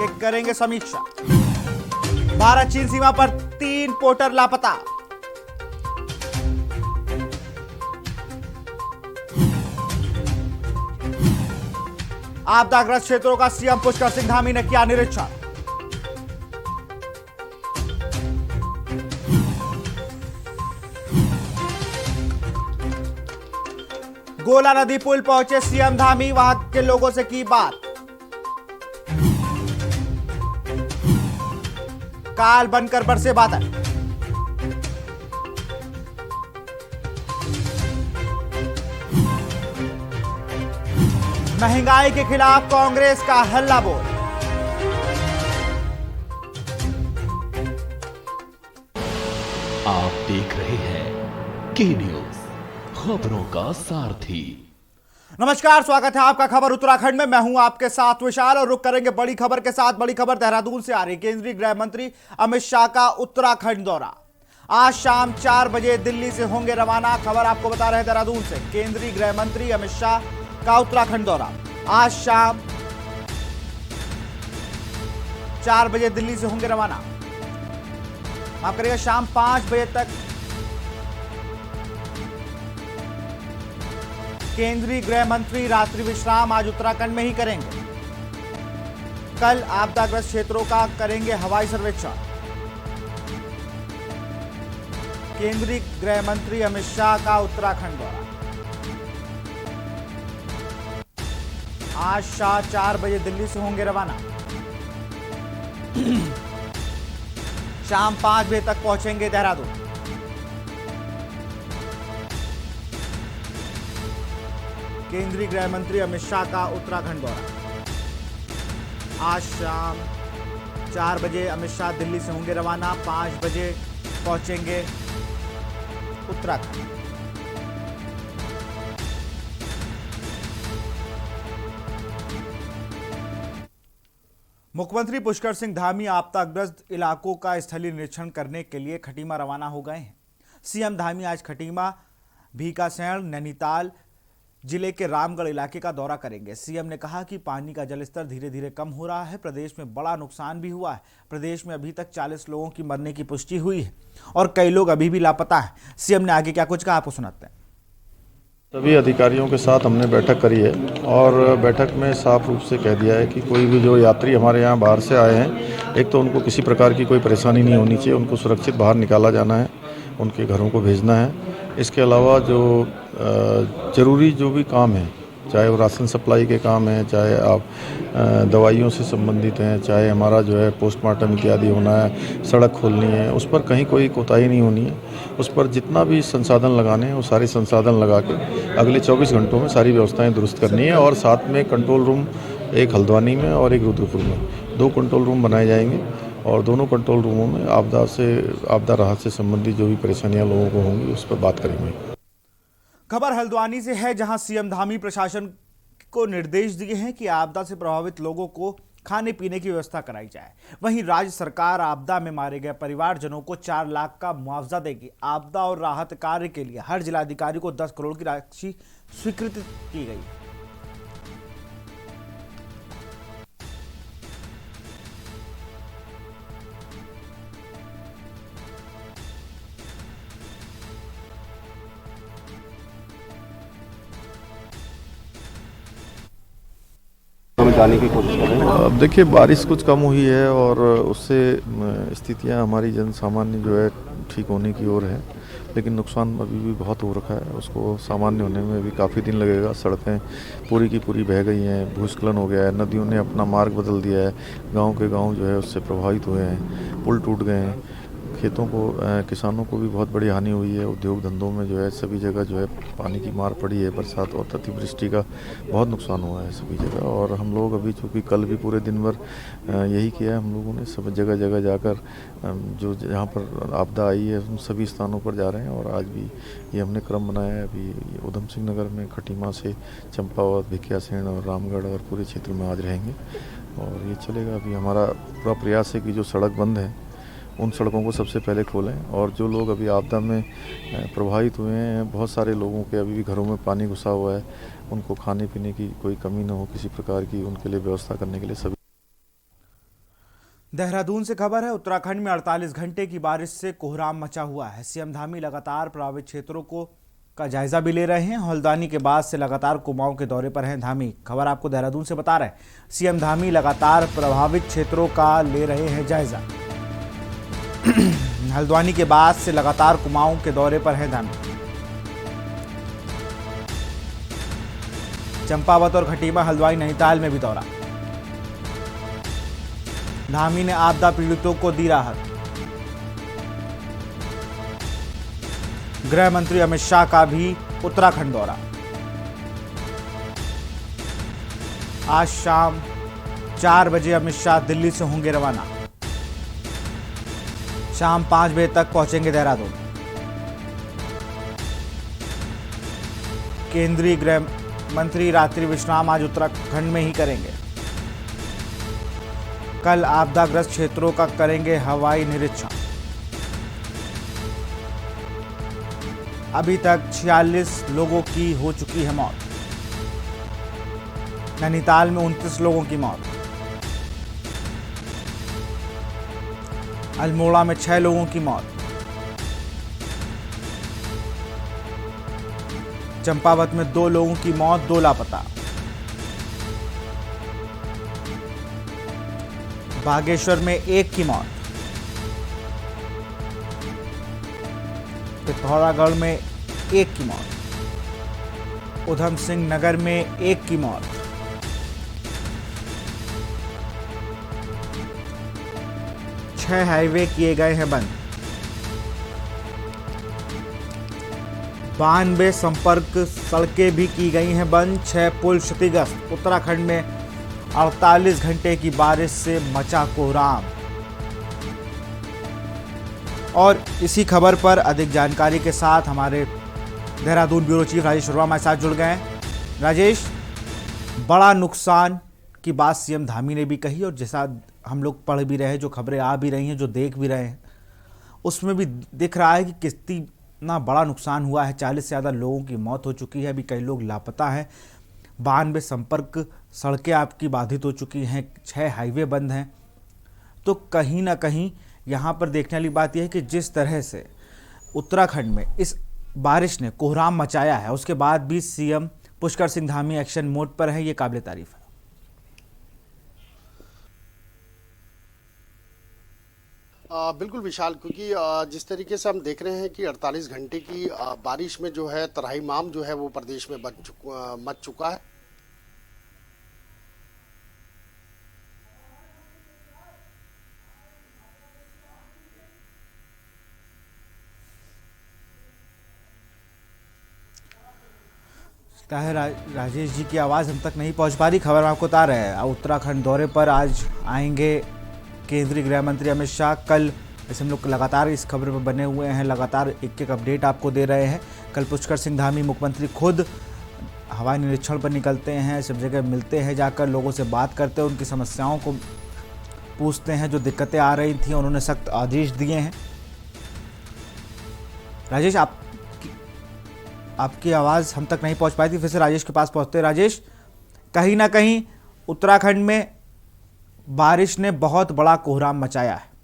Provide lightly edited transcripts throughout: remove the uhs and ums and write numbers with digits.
के करेंगे समीक्षा। भारत चीन सीमा पर 3 पोर्टर लापता। आपदाग्रस्त क्षेत्रों का सीएम पुष्कर सिंह धामी ने किया निरीक्षण। गोला नदी पुल पहुंचे सीएम धामी, वहां के लोगों से की बात। काल बनकर बरसे बादल। महंगाई के खिलाफ कांग्रेस का हल्ला बोल। आप देख रहे हैं के न्यूज, खबरों का सारथी। नमस्कार, स्वागत है आपका खबर उत्तराखंड में। मैं हूं आपके साथ विशाल और रुक करेंगे बड़ी खबर के साथ। बड़ी खबर देहरादून से आ रही। केंद्रीय गृह मंत्री अमित शाह का उत्तराखंड दौरा। आज शाम 4 बजे दिल्ली से होंगे रवाना। खबर आपको बता रहे हैं देहरादून से। केंद्रीय गृह मंत्री अमित शाह का उत्तराखंड दौरा आज शाम 4 बजे दिल्ली से होंगे रवाना। माफ करिएगा, शाम 5 बजे तक केंद्रीय गृह मंत्री रात्रि विश्राम आज उत्तराखंड में ही करेंगे। कल आपदाग्रस्त क्षेत्रों का करेंगे हवाई सर्वेक्षण। केंद्रीय गृह मंत्री अमित शाह का उत्तराखंड दौरा आज शाम 4 बजे दिल्ली से होंगे रवाना। शाम 5 बजे तक पहुंचेंगे देहरादून। केंद्रीय गृह मंत्री अमित शाह का उत्तराखंड दौरा आज शाम 4 बजे अमित शाह दिल्ली से होंगे रवाना। 5 बजे पहुंचेंगे उत्तराखंड। मुख्यमंत्री पुष्कर सिंह धामी आपदाग्रस्त इलाकों का स्थलीय निरीक्षण करने के लिए खटीमा रवाना हो गए हैं। सीएम धामी आज खटीमा, भीकासैंण, नैनीताल जिले के रामगढ़ इलाके का दौरा करेंगे। सीएम ने कहा कि पानी का जलस्तर धीरे धीरे कम हो रहा है। प्रदेश में बड़ा नुकसान भी हुआ है। प्रदेश में अभी तक 40 लोगों की मरने की पुष्टि हुई है और कई लोग अभी भी लापता हैं। सीएम ने आगे क्या कुछ कहा, आपको सुनाते हैं। सभी अधिकारियों के साथ हमने बैठक करी है और बैठक में साफ रूप से कह दिया है कि कोई भी जो यात्री हमारे यहाँ बाहर से आए हैं, एक तो उनको किसी प्रकार की कोई परेशानी नहीं होनी चाहिए, उनको सुरक्षित बाहर निकाला जाना है, उनके घरों को भेजना है। इसके अलावा जो ज़रूरी जो भी काम है, चाहे वो राशन सप्लाई के काम है, चाहे आप दवाइयों से संबंधित हैं, चाहे हमारा जो है पोस्टमार्टम इत्यादि होना है, सड़क खोलनी है, उस पर कहीं कोई कोताही नहीं होनी है। उस पर जितना भी संसाधन लगाने हैं वो सारे संसाधन लगा के अगले 24 घंटों में सारी व्यवस्थाएं दुरुस्त करनी है। और साथ में कंट्रोल रूम, एक हल्द्वानी में और एक रुद्रपुर में, 2 कंट्रोल रूम बनाए जाएंगे और दोनों कंट्रोल रूमों में आपदा राहत से संबंधित जो भी परेशानियां लोगों को होंगी उस पर बात करेंगे। खबर हल्द्वानी से है, जहां सीएम धामी प्रशासन को निर्देश दिए हैं कि आपदा से प्रभावित लोगों को खाने पीने की व्यवस्था कराई जाए। वहीं राज्य सरकार आपदा में मारे गए परिवारजनों को 4 लाख का मुआवजा देगी। आपदा और राहत कार्य के लिए हर जिलाधिकारी को 10 करोड़ की राशि स्वीकृत की गई। जाने की कोशिश कर रहे हैं। अब देखिए, बारिश कुछ कम हुई है और उससे स्थितियां हमारी जन सामान्य जो है ठीक होने की ओर है, लेकिन नुकसान अभी भी बहुत हो रखा है। उसको सामान्य होने में भी काफ़ी दिन लगेगा। सड़कें पूरी की पूरी बह गई हैं, भूस्खलन हो गया है, नदियों ने अपना मार्ग बदल दिया है, गाँव के गाँव जो है उससे प्रभावित हुए हैं, पुल टूट गए हैं, खेतों को किसानों को भी बहुत बड़ी हानि हुई है। उद्योग धंधों में जो है सभी जगह जो है पानी की मार पड़ी है। बरसात और अतिवृष्टि का बहुत नुकसान हुआ है सभी जगह। और हम लोग अभी चूँकि कल भी पूरे दिन भर यही किया है, हम लोगों ने सब जगह जगह जाकर जो जहाँ पर आपदा आई है उन सभी स्थानों पर जा रहे हैं। और आज भी ये हमने क्रम बनाया है। अभी उधम सिंह नगर में खटीमा से चंपावत, भिकियासैंण और रामगढ़ और पूरे क्षेत्र में आज रहेंगे और ये चलेगा। अभी हमारा पूरा प्रयास है कि जो सड़क बंद है उन सड़कों को सबसे पहले खोलें और जो लोग अभी आपदा में प्रभावित हुए हैं, बहुत सारे लोगों के अभी भी घरों में पानी घुसा हुआ है, उनको खाने पीने की कोई कमी न हो किसी प्रकार की, उनके लिए व्यवस्था करने के लिए सभी। देहरादून से खबर है। उत्तराखंड में 48 घंटे की बारिश से कोहराम मचा हुआ है। सीएम धामी लगातार प्रभावित क्षेत्रों का जायजा भी ले रहे हैं। हल्द्वानी के बाद से लगातार कुमाऊं के दौरे पर हैं धामी। खबर आपको देहरादून से बता रहे हैं। सीएम धामी लगातार प्रभावित क्षेत्रों का ले रहे हैं जायजा। हल्द्वानी के बाद से लगातार कुमाऊं के दौरे पर हैं धामी। चंपावत और खटीमा, हल्द्वानी, नैनीताल में भी दौरा। धामी ने आपदा पीड़ितों को दी राहत। गृह मंत्री अमित शाह का भी उत्तराखंड दौरा। आज शाम 4 बजे अमित शाह दिल्ली से होंगे रवाना। शाम 5 बजे तक पहुंचेंगे देहरादून। केंद्रीय गृह मंत्री रात्रि विश्राम आज उत्तराखंड में ही करेंगे। कल आपदाग्रस्त क्षेत्रों का करेंगे हवाई निरीक्षण। अभी तक 46 लोगों की हो चुकी है मौत। नैनीताल में 29 लोगों की मौत। अल्मोड़ा में 6 लोगों की मौत। चंपावत में 2 लोगों की मौत, 2 लापता। बागेश्वर में 1 की मौत। पिथौरागढ़ में 1 की मौत। उधम सिंह नगर में 1 की मौत। छह हाईवे किए गए हैं बंद। 92 संपर्क सड़कें भी की गई हैं बंद। 6 पुल क्षतिग्रस्त। उत्तराखंड में 48 घंटे की बारिश से मचा कोहराम। और इसी खबर पर अधिक जानकारी के साथ हमारे देहरादून ब्यूरो चीफ राजेश वर्मा हमारे साथ जुड़ गए हैं। राजेश, बड़ा नुकसान की बात सीएम धामी ने भी कही और जैसा हम लोग पढ़ भी रहे हैं, जो खबरें आ भी रही हैं, जो देख भी रहे हैं, उसमें भी दिख रहा है कि कितना बड़ा नुकसान हुआ है। 40 से ज़्यादा लोगों की मौत हो चुकी है। अभी कई लोग लापता हैं। 92 संपर्क सड़कें आपकी बाधित हो चुकी हैं। 6 हाईवे बंद हैं। तो कहीं ना कहीं यहाँ पर देखने वाली बात यह है कि जिस तरह से उत्तराखंड में इस बारिश ने कोहराम मचाया है, उसके बाद भी CM Pushkar Singh Dhami action mode पर है। ये काबिल तारीफ है। बिल्कुल विशाल, क्योंकि जिस तरीके से हम देख रहे हैं कि 48 घंटे की बारिश में जो है तराहीमाम जो है वो प्रदेश में मच चुका है। राजेश जी की आवाज़ हम तक नहीं पहुंच पा रही। खबर आपको बता रहे हैं, उत्तराखंड दौरे पर आज आएंगे केंद्रीय गृह मंत्री अमित शाह। कल जैसे हम लोग लगातार इस खबर पर बने हुए हैं, लगातार एक अपडेट आपको दे रहे हैं। कल पुष्कर सिंह धामी मुख्यमंत्री खुद हवाई निरीक्षण पर निकलते हैं, सब जगह मिलते हैं, जाकर लोगों से बात करते हैं, उनकी समस्याओं को पूछते हैं, जो दिक्कतें आ रही थी उन्होंने सख्त आदेश दिए हैं। राजेश, आपकी आवाज़ हम तक नहीं पहुंच पाई थी, फिर से राजेश के पास पहुंचते। राजेश, कहीं ना कहीं उत्तराखंड में बारिश ने बहुत बड़ा कोहराम मचाया है।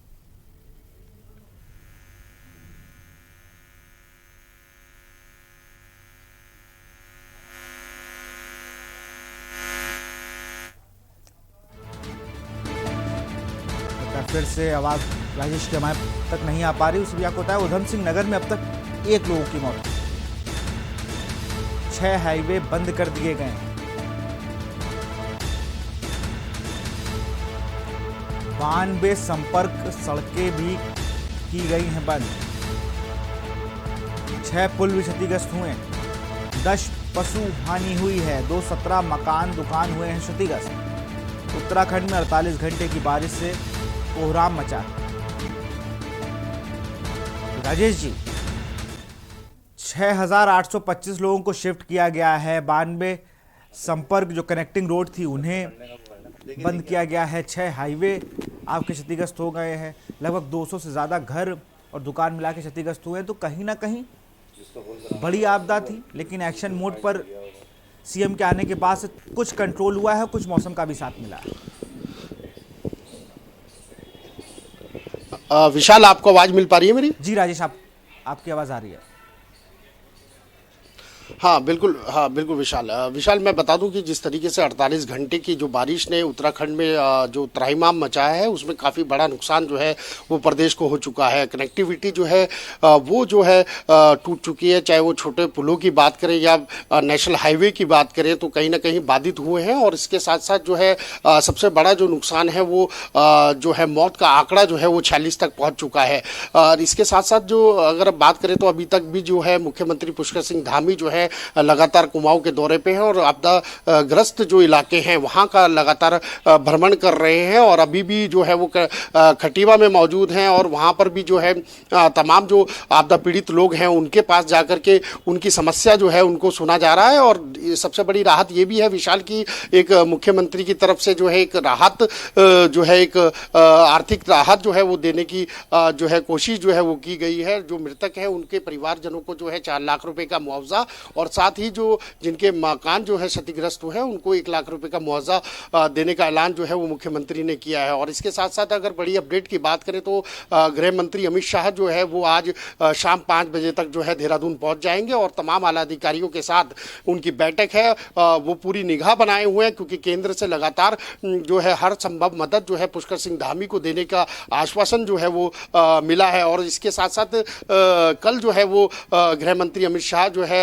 फिर से आवाज राजेश की हमारे तक नहीं आ पा रही। उसमें आपको बताया उधम सिंह नगर में अब तक 1 लोगों की मौत। 6 हाईवे बंद कर दिए गए हैं। 92 संपर्क सड़कें भी की गई हैं बंद। 6 पुल भी क्षतिग्रस्त हुए। 10 पशु हानि हुई है। 217 मकान दुकान हुए हैं क्षतिग्रस्त। उत्तराखंड में 48 घंटे की बारिश से कोहराम मचा है। राजेश जी, 6,825 लोगों को शिफ्ट किया गया है। 92 संपर्क जो कनेक्टिंग रोड थी उन्हें बंद किया गया है। 6 हाईवे आपके क्षतिग्रस्त हो गए हैं। लगभग 200 से ज़्यादा घर और दुकान मिला के क्षतिग्रस्त हुए हैं। तो कहीं ना कहीं बड़ी आपदा थी, लेकिन एक्शन मोड पर सीएम के आने के बाद से कुछ कंट्रोल हुआ है, कुछ मौसम का भी साथ मिला है। विशाल, आपको आवाज मिल पा रही है मेरी? जी राजेश, आपकी आवाज़ आ रही है। हाँ बिल्कुल विशाल। विशाल, मैं बता दूं कि जिस तरीके से 48 घंटे की जो बारिश ने उत्तराखंड में जो त्राहिमाम मचाया है, उसमें काफ़ी बड़ा नुकसान जो है वो प्रदेश को हो चुका है। कनेक्टिविटी जो है वो जो है टूट चुकी है, चाहे वो छोटे पुलों की बात करें या नेशनल हाईवे की बात करें, तो कहीं ना कहीं बाधित हुए हैं। और इसके साथ साथ जो है सबसे बड़ा जो नुकसान है वो जो है मौत का आंकड़ा जो है वो 46 तक पहुँच चुका है। और इसके साथ साथ जो अगर बात करें तो अभी तक भी जो है मुख्यमंत्री पुष्कर सिंह धामी जो है लगातार कुमाऊं के दौरे पे हैं और आपदा ग्रस्त जो इलाके हैं वहां का लगातार भ्रमण कर रहे हैं। और अभी भी जो है वो खटीमा में मौजूद हैं और वहां पर भी जो है तमाम जो आपदा पीड़ित लोग हैं उनके पास जाकर के उनकी समस्या जो है उनको सुना जा रहा है। और सबसे बड़ी राहत ये भी है विशाल की एक मुख्यमंत्री की तरफ से जो है एक राहत जो है एक आर्थिक राहत जो है वो देने की जो है कोशिश जो है वो की गई है। जो मृतक है उनके परिवारजनों को जो है 4 लाख रुपए का मुआवजा और साथ ही जो जिनके मकान जो है क्षतिग्रस्त हुए हैं उनको 1 लाख रुपए का मुआवजा देने का ऐलान जो है वो मुख्यमंत्री ने किया है। और इसके साथ साथ अगर बड़ी अपडेट की बात करें तो गृह मंत्री अमित शाह जो है वो आज शाम 5 बजे तक जो है देहरादून पहुंच जाएंगे और तमाम आला अधिकारियों के साथ उनकी बैठक है वो पूरी निगाह बनाए हुए हैं, क्योंकि केंद्र से लगातार जो है हर संभव मदद जो है पुष्कर सिंह धामी को देने का आश्वासन जो है वो मिला है। और इसके साथ साथ कल जो है वो गृह मंत्री अमित शाह जो है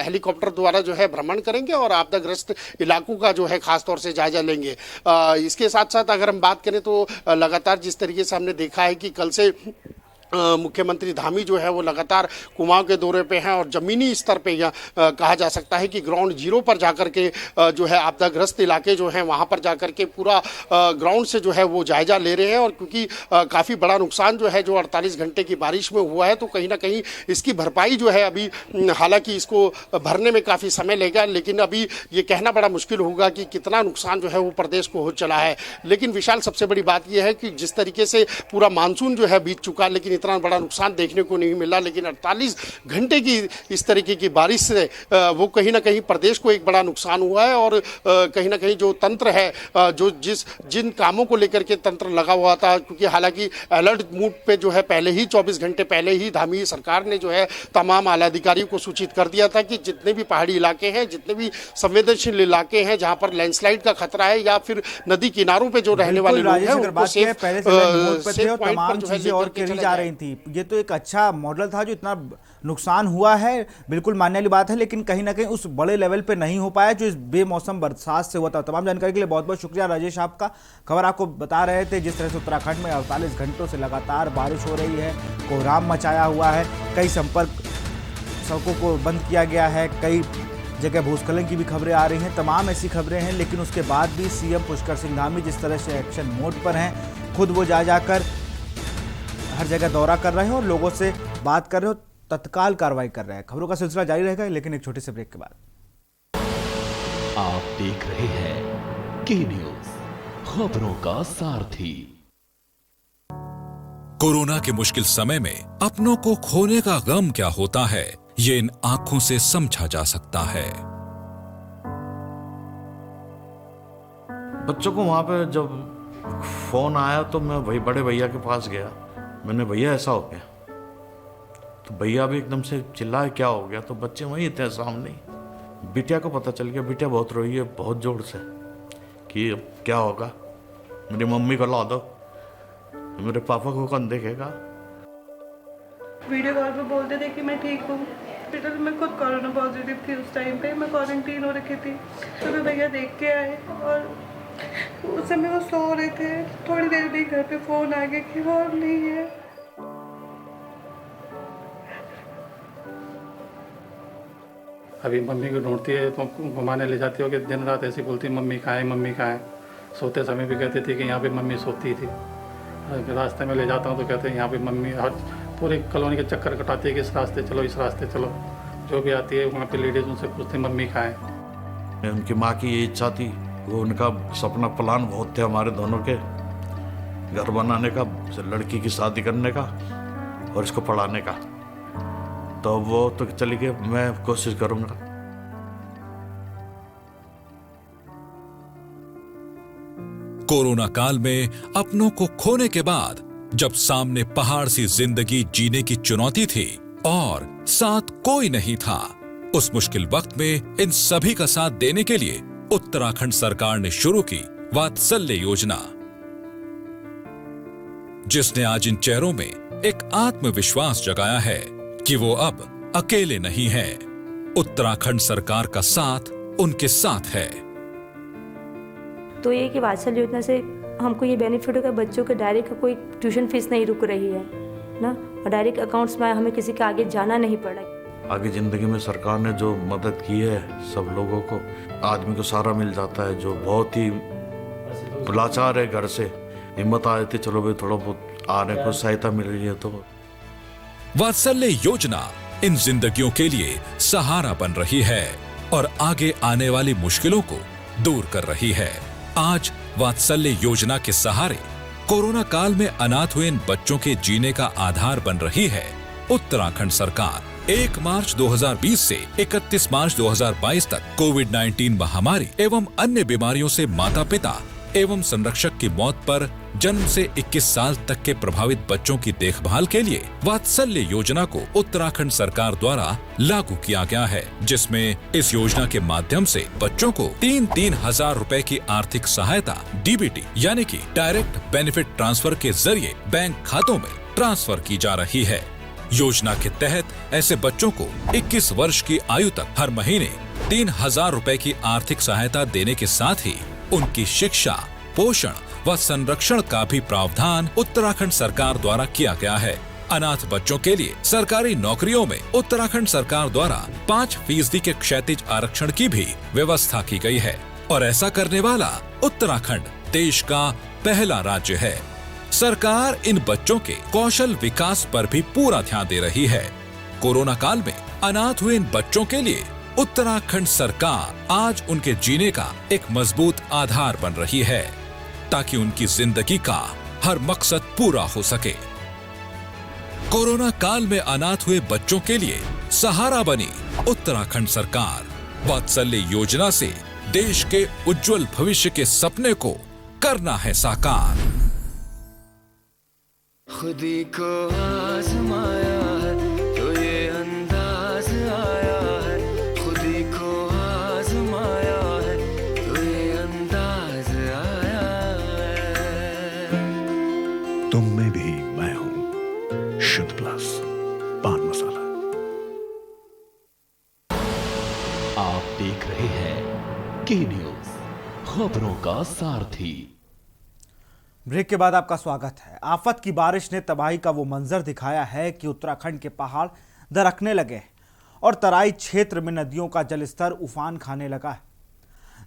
हेलीकॉप्टर द्वारा जो है भ्रमण करेंगे और आपदाग्रस्त इलाकों का जो है खास तौर से जायजा लेंगे। इसके साथ साथ अगर हम बात करें तो लगातार जिस तरीके से हमने देखा है कि कल से मुख्यमंत्री धामी जो है वो लगातार कुमाऊं के दौरे पे हैं और ज़मीनी स्तर पे कहा जा सकता है कि ग्राउंड जीरो पर जाकर के जो है आपदाग्रस्त इलाके जो हैं वहाँ पर जाकर के पूरा ग्राउंड से जो है वो जायजा ले रहे हैं। और क्योंकि काफ़ी बड़ा नुकसान जो है जो 48 घंटे की बारिश में हुआ है, तो कहीं ना कहीं इसकी भरपाई जो है अभी हालांकि इसको भरने में काफ़ी समय लेगा, लेकिन अभी ये कहना बड़ा मुश्किल होगा कि कितना नुकसान जो है वो प्रदेश को हो चला है। लेकिन विशाल, सबसे बड़ी बात यह है कि जिस तरीके से पूरा मानसून जो है बीत चुका, लेकिन इतना बड़ा नुकसान देखने को नहीं मिला, लेकिन 48 घंटे की इस तरीके की बारिश से वो कहीं ना कहीं प्रदेश को एक बड़ा नुकसान हुआ है। और कहीं ना कहीं जो तंत्र है जो जिन कामों को लेकर के तंत्र लगा हुआ था, क्योंकि हालांकि अलर्ट मूड पे जो है पहले ही 24 घंटे पहले ही धामी सरकार ने जो है तमाम आला अधिकारियों को सूचित कर दिया था कि जितने भी पहाड़ी इलाके हैं, जितने भी संवेदनशील इलाके हैं जहां पर लैंडस्लाइड का खतरा है या फिर नदी किनारों पे जो रहने वाले लोग हैं उनको सेफ तमाम चीजें और करी जा रही थी। ये तो एक अच्छा मॉडल था जो इतना नुकसान हुआ है, बिल्कुल मानने वाली बात है, लेकिन कहीं ना कहीं उस बड़े लेवल पे नहीं हो पाया जो इस बेमौसम बरसात से हुआ था। तमाम जानकारी के लिए बहुत बहुत शुक्रिया राजेश आपका। खबर आपको बता रहे थे जिस तरह से उत्तराखंड में 48 घंटों से लगातार बारिश हो रही है, कोहराम मचाया हुआ है, कई संपर्क सड़कों को बंद किया गया है, कई जगह भूस्खलन की भी खबरें आ रही हैं। तमाम ऐसी खबरें हैं, लेकिन उसके बाद भी सीएम पुष्कर सिंह धामी जिस तरह से एक्शन मोड पर हैं, खुद वो जा जाकर हर जगह दौरा कर रहे हैं और लोगों से बात कर रहे हो, तत्काल कार्रवाई कर रहे हैं। खबरों का सिलसिला जारी रहेगा, लेकिन एक छोटे से ब्रेक के बाद। आप देख रहे हैं के न्यूज, खबरों का सारथी। कोरोना के मुश्किल समय में अपनों को खोने का गम क्या होता है, ये इन आंखों से समझा जा सकता है। बच्चों को वहां पे जब फोन आया तो मैं वही बड़े भैया के पास गया, मैंने भैया ऐसा हो गया, तो भैया भी एकदम से चिल्लाए क्या हो गया, तो बच्चे वहीं थे सामने। बिटिया को पता चल गया, बिटिया बहुत रोई है बहुत जोर से कि अब क्या होगा, मेरी मम्मी को ला दो, मेरे पापा को कौन देखेगा। वीडियो कॉल पे बोलते थे कि मैं ठीक हूँ, फिर मैं खुद कोरोना पॉजिटिव थी उस टाइम पे, मैं क्वारंटीन हो रखी थी। तो फिर भैया देख के आए और उस समय वो सो रहे थे, थोड़ी देर में घर पे फोन आ गया कि वो नहीं है। अभी मम्मी को ढूंढती है तो घुमाने ले जाती हो कि दिन रात ऐसी बोलती मम्मी कहाँ है मम्मी कहाँ है। सोते समय भी कहती थी कि यहाँ पे मम्मी सोती थी, रास्ते में ले जाता हूँ तो कहते हैं यहाँ पे मम्मी, हर पूरे कॉलोनी के चक्कर कटाती है कि इस रास्ते चलो इस रास्ते चलो, जो भी आती है वहाँ पे लेडीज उनसे पूछती मम्मी कहाँ है। उनकी माँ की ये इच्छा थी, वो उनका सपना प्लान बहुत थे हमारे दोनों के, घर बनाने का, लड़की की शादी करने का और इसको पढ़ाने का। तो वो तो चली गई, मैं कोशिश करूँगा। कोरोना काल में अपनों को खोने के बाद जब सामने पहाड़ सी जिंदगी जीने की चुनौती थी और साथ कोई नहीं था। उस मुश्किल वक्त में इन सभी का साथ देने के लिए उत्तराखंड सरकार ने शुरू की वात्सल्य योजना, जिसने आज इन चेहरों में एक आत्मविश्वास जगाया है कि वो अब अकेले नहीं हैं। उत्तराखंड सरकार का साथ उनके साथ है। तो ये कि वात्सल्य योजना से हमको ये बेनिफिट होगा, बच्चों के डायरेक्ट कोई ट्यूशन फीस नहीं रुक रही है ना, और डायरेक्ट अकाउंट्स में हमें किसी के आगे जाना नहीं पड़ा। आगे जिंदगी में सरकार ने जो मदद की है सब लोगों को, आदमी को सारा मिल जाता है। जो बहुत ही लाचार है, घर से हिम्मत आ जाती, चलो भाई थोड़ा बहुत आने को सहायता मिल रही है। तो वात्सल्य योजना इन जिंदगियों के लिए सहारा बन रही है और आगे आने वाली मुश्किलों को दूर कर रही है। आज वात्सल्य योजना के सहारे कोरोना काल में अनाथ हुए इन बच्चों के जीने का आधार बन रही है उत्तराखंड सरकार। 1 मार्च 2020 से 31 मार्च 2022 तक कोविड-19 महामारी एवं अन्य बीमारियों से माता पिता एवं संरक्षक की मौत पर जन्म से 21 साल तक के प्रभावित बच्चों की देखभाल के लिए वात्सल्य योजना को उत्तराखंड सरकार द्वारा लागू किया गया है, जिसमें इस योजना के माध्यम से बच्चों को 3-3 हजार रुपए की आर्थिक सहायता डीबीटी यानी कि डायरेक्ट बेनिफिट ट्रांसफर के जरिए बैंक खातों में ट्रांसफर की जा रही है। योजना के तहत ऐसे बच्चों को 21 वर्ष की आयु तक हर महीने 3,000 रुपए की आर्थिक सहायता देने के साथ ही उनकी शिक्षा, पोषण व संरक्षण का भी प्रावधान उत्तराखंड सरकार द्वारा किया गया है। अनाथ बच्चों के लिए सरकारी नौकरियों में उत्तराखंड सरकार द्वारा 5% के क्षैतिज आरक्षण की भी व्यवस्था की गई है और ऐसा करने वाला उत्तराखंड देश का पहला राज्य है। सरकार इन बच्चों के कौशल विकास पर भी पूरा ध्यान दे रही है। कोरोना काल में अनाथ हुए इन बच्चों के लिए उत्तराखंड सरकार आज उनके जीने का एक मजबूत आधार बन रही है ताकि उनकी जिंदगी का हर मकसद पूरा हो सके। कोरोना काल में अनाथ हुए बच्चों के लिए सहारा बनी उत्तराखंड सरकार। वात्सल्य योजना से देश के उज्जवल भविष्य के सपने को करना है साकार। खुदी को आजमाया है तो ये अंदाज आया है, खुदी को आजमाया है तो ये अंदाज आया है। तुम में भी मैं हूं शुद्ध प्लस पान मसाला। आप देख रहे हैं के न्यूज, खबरों का सारथी। ब्रेक के बाद आपका स्वागत है। आफत की बारिश ने तबाही का वो मंजर दिखाया है कि उत्तराखंड के पहाड़ दरकने लगे हैं और तराई क्षेत्र में नदियों का जलस्तर उफान खाने लगा है,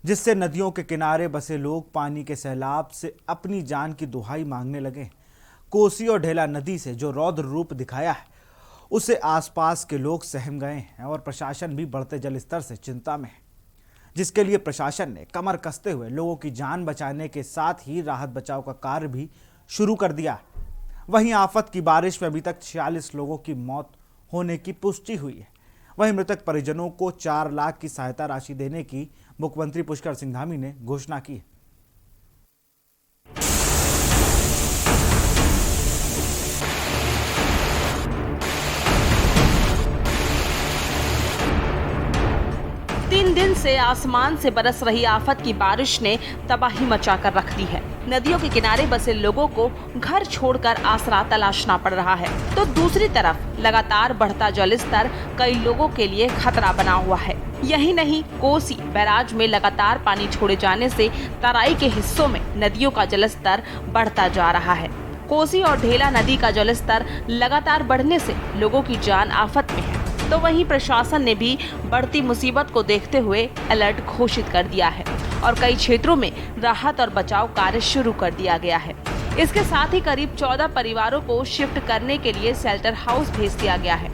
जिससे नदियों के किनारे बसे लोग पानी के सैलाब से अपनी जान की दुहाई मांगने लगे। कोसी और ढेला नदी से जो रौद्र रूप दिखाया है उसे आसपास के लोग सहम गए हैं और प्रशासन भी बढ़ते जलस्तर से चिंता में है, जिसके लिए प्रशासन ने कमर कसते हुए लोगों की जान बचाने के साथ ही राहत बचाव का कार्य भी शुरू कर दिया। वहीं आफत की बारिश में अभी तक 46 लोगों की मौत होने की पुष्टि हुई है। वहीं मृतक परिजनों को 4 लाख की सहायता राशि देने की मुख्यमंत्री पुष्कर सिंह धामी ने घोषणा की है। दिन से आसमान से बरस रही आफत की बारिश ने तबाही मचा कर रख दी है। नदियों के किनारे बसे लोगों को घर छोड़कर आसरा तलाशना पड़ रहा है, तो दूसरी तरफ लगातार बढ़ता जलस्तर कई लोगों के लिए खतरा बना हुआ है। यही नहीं, कोसी बैराज में लगातार पानी छोड़े जाने से तराई के हिस्सों में नदियों का जलस्तर बढ़ता जा रहा है। कोसी और ढेला नदी का जलस्तर लगातार बढ़ने से लोगों की जान आफत में है, तो वहीं प्रशासन ने भी बढ़ती मुसीबत को देखते हुए अलर्ट घोषित कर दिया है और कई क्षेत्रों में राहत और बचाव कार्य शुरू कर दिया गया है। इसके साथ ही करीब 14 परिवारों को शिफ्ट करने के लिए शेल्टर हाउस भेज दिया गया है।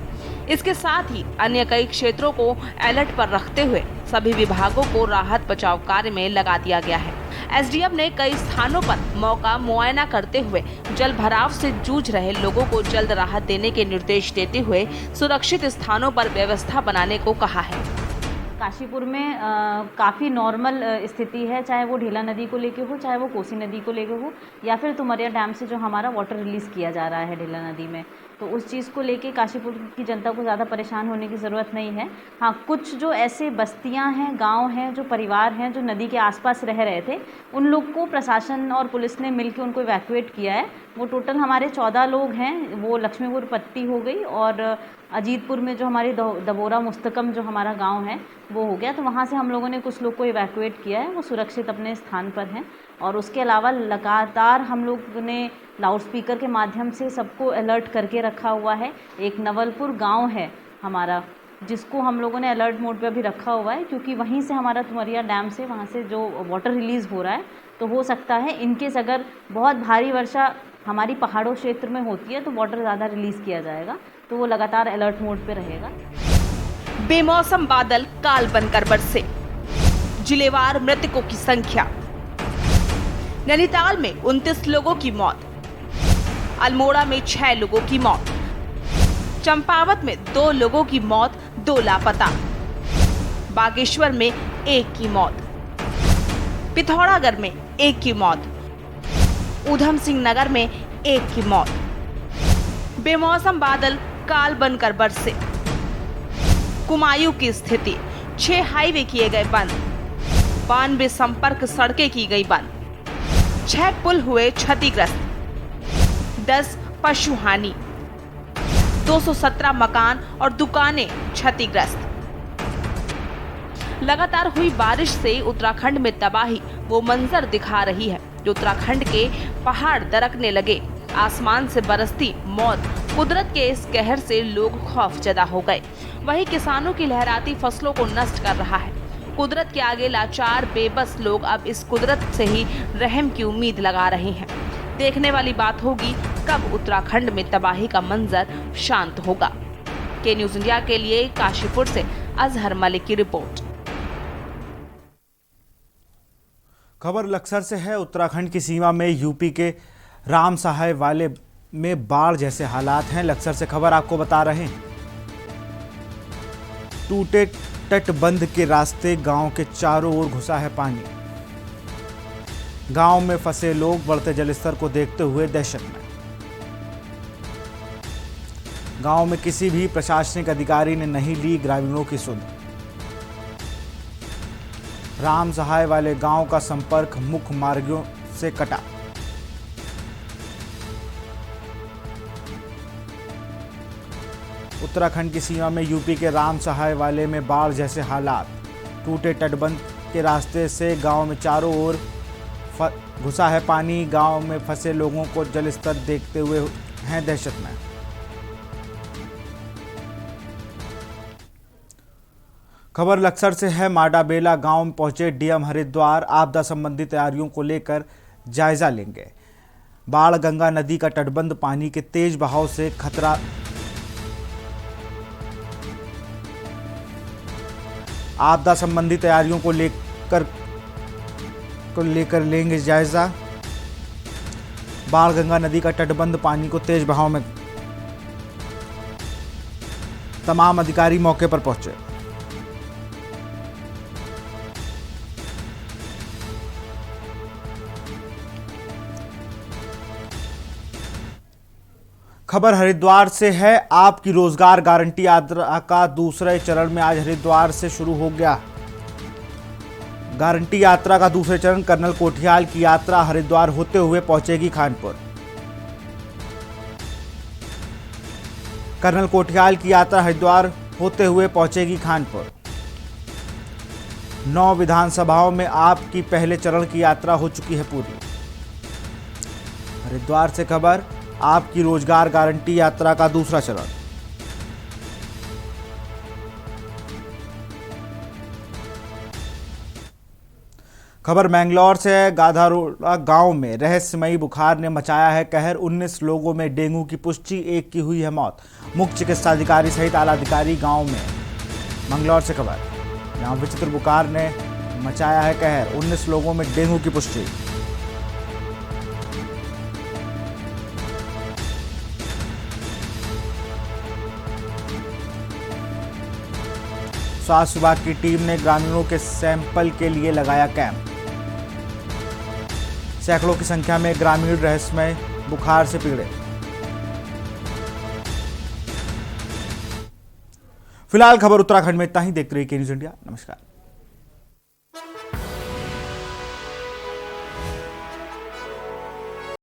इसके साथ ही अन्य कई क्षेत्रों को अलर्ट पर रखते हुए सभी विभागों को राहत बचाव कार्य में लगा दिया गया है। एसडीएम ने कई स्थानों पर मौका मुआयना करते हुए जल भराव से जूझ रहे लोगों को जल्द राहत देने के निर्देश देते हुए सुरक्षित स्थानों पर व्यवस्था बनाने को कहा है। काशीपुर में काफ़ी नॉर्मल स्थिति है, चाहे वो ढेला नदी को लेके हो, चाहे वो कोसी नदी को लेके हो, या फिर तुमरिया डैम से जो हमारा वाटर रिलीज़ किया जा रहा है ढेला नदी में, तो उस चीज़ को लेके काशीपुर की जनता को ज़्यादा परेशान होने की ज़रूरत नहीं है। हाँ, कुछ जो ऐसे बस्तियां हैं, गांव हैं, जो परिवार हैं जो नदी के आसपास रह रहे थे, उन लोग को प्रशासन और पुलिस ने मिलकर उनको इवैक्यूएट किया है। वो टोटल हमारे 14 लोग हैं, वो लक्ष्मीपुर पट्टी हो गई और अजीतपुर में जो हमारी दबोरा मुस्तकम जो हमारा गांव है वो हो गया। तो वहाँ से हम लोगों ने कुछ लोग को इवैक्यूएट किया है, वो सुरक्षित अपने स्थान पर हैं। और उसके अलावा लगातार हम लोग ने लाउड स्पीकर के माध्यम से सबको अलर्ट करके रखा हुआ है। एक नवलपुर गांव है हमारा, जिसको हम लोगों ने अलर्ट मोड पे अभी रखा हुआ है, क्योंकि वहीं से हमारा तुमरिया डैम से वहाँ से जो वाटर रिलीज़ हो रहा है, तो हो सकता है इनकेस अगर बहुत भारी वर्षा हमारी पहाड़ों क्षेत्र में होती है तो वाटर ज़्यादा रिलीज़ किया जाएगा, तो वो लगातार अलर्ट मोड पे रहेगा। बेमौसम बादल काल बनकर बरसे, जिलेवार मृतकों की संख्या। नैनीताल में 29 लोगों की मौत, अल्मोड़ा में 6 लोगों की मौत, चंपावत में 2 लोगों की मौत, 2 लापता, बागेश्वर में 1 की मौत, पिथौरागढ़ में 1 की मौत, ऊधम सिंह नगर में 1 की मौत। बेमौसम बादल काल बनकर बरसे, कुमायूं की स्थिति, 6 हाईवे किए गए बंद, 92 संपर्क सड़कें की गई बंद, 6 पुल हुए क्षतिग्रस्त, 10 पशु हानि, 217 मकान और दुकानें क्षतिग्रस्त। लगातार हुई बारिश से उत्तराखंड में तबाही वो मंजर दिखा रही है जो उत्तराखंड के पहाड़ दरकने लगे। आसमान से बरसती मौत, कुदरत के इस कहर से लोग खौफजदा हो गए। वहीं किसानों की लहराती फसलों को नष्ट कर रहा है। कुदरत के आगे लाचार बेबस लोग अब इस कुदरत से ही रहम की उम्मीद लगा रहे हैं। देखने वाली बात होगी कब उत्तराखंड में तबाही का मंजर शांत होगा। के न्यूज़ इंडिया के लिए काशीपुर से अजहर मलिक की रिपोर्ट। खबर लक्सर से है। उत्तराखंड की सीमा में यूपी के राम सहाय वाले में बाढ़ जैसे हालात हैं। लक्सर से खबर आपको बता रहे हैं। टूटे तटबंध के रास्ते गांव के चारों ओर घुसा है पानी। गांव में फंसे लोग बढ़ते जलस्तर को देखते हुए दहशत में। गांव में किसी भी प्रशासनिक अधिकारी ने नहीं ली ग्रामीणों की सुध। राम सहाय वाले गांव का संपर्क मुख्य मार्गों से कटा। उत्तराखंड की सीमा में यूपी के राम सहाय वाले में बाढ़ जैसे हालात। टूटे तटबंध के रास्ते से गांव में चारों ओर घुसा है पानी। गांव में फंसे लोगों को जलस्तर देखते हुए हैं दहशत में। खबर लक्सर से है। माडाबेला गांव में पहुंचे डीएम हरिद्वार आपदा संबंधी तैयारियों को लेकर जायजा लेंगे। बाढ़ गंगा नदी का तटबंध पानी के तेज बहाव से खतरा। आपदा संबंधी तैयारियों को लेकर लेंगे जायजा। बाढ़ गंगा नदी का तटबंध पानी को तेज बहाव में। तमाम अधिकारी मौके पर पहुंचे। खबर हरिद्वार से है। आपकी रोजगार गारंटी यात्रा का दूसरे चरण में आज हरिद्वार से शुरू हो गया। गारंटी यात्रा का दूसरे चरण कर्नल कोठियाल की यात्रा हरिद्वार होते हुए पहुंचेगी खानपुर। कर्नल कोठियाल की यात्रा हरिद्वार होते हुए पहुंचेगी खानपुर। 9 विधानसभाओं में आपकी पहले चरण की यात्रा हो चुकी है पूरी। हरिद्वार से खबर। आपकी रोजगार गारंटी यात्रा का दूसरा चरण। खबर मैंगलोर से है। गाधारोड़ा गांव में रहस्यमयी बुखार ने मचाया है कहर। 19 लोगों में डेंगू की पुष्टि, 1 की हुई है मौत। मुख्य चिकित्साधिकारी सहित आला अधिकारी गांव में। मंगलौर से खबर। यहां विचित्र बुखार ने मचाया है कहर। 19 लोगों में डेंगू की पुष्टि। स्वास्थ्य विभाग की टीम ने ग्रामीणों के सैंपल के लिए लगाया कैंप। सैकड़ों की संख्या में ग्रामीण रहस्यमय बुखार से पीड़ित। फिलहाल खबर उत्तराखंड में इतना ही। देखते रहिए के न्यूज़ इंडिया। नमस्कार।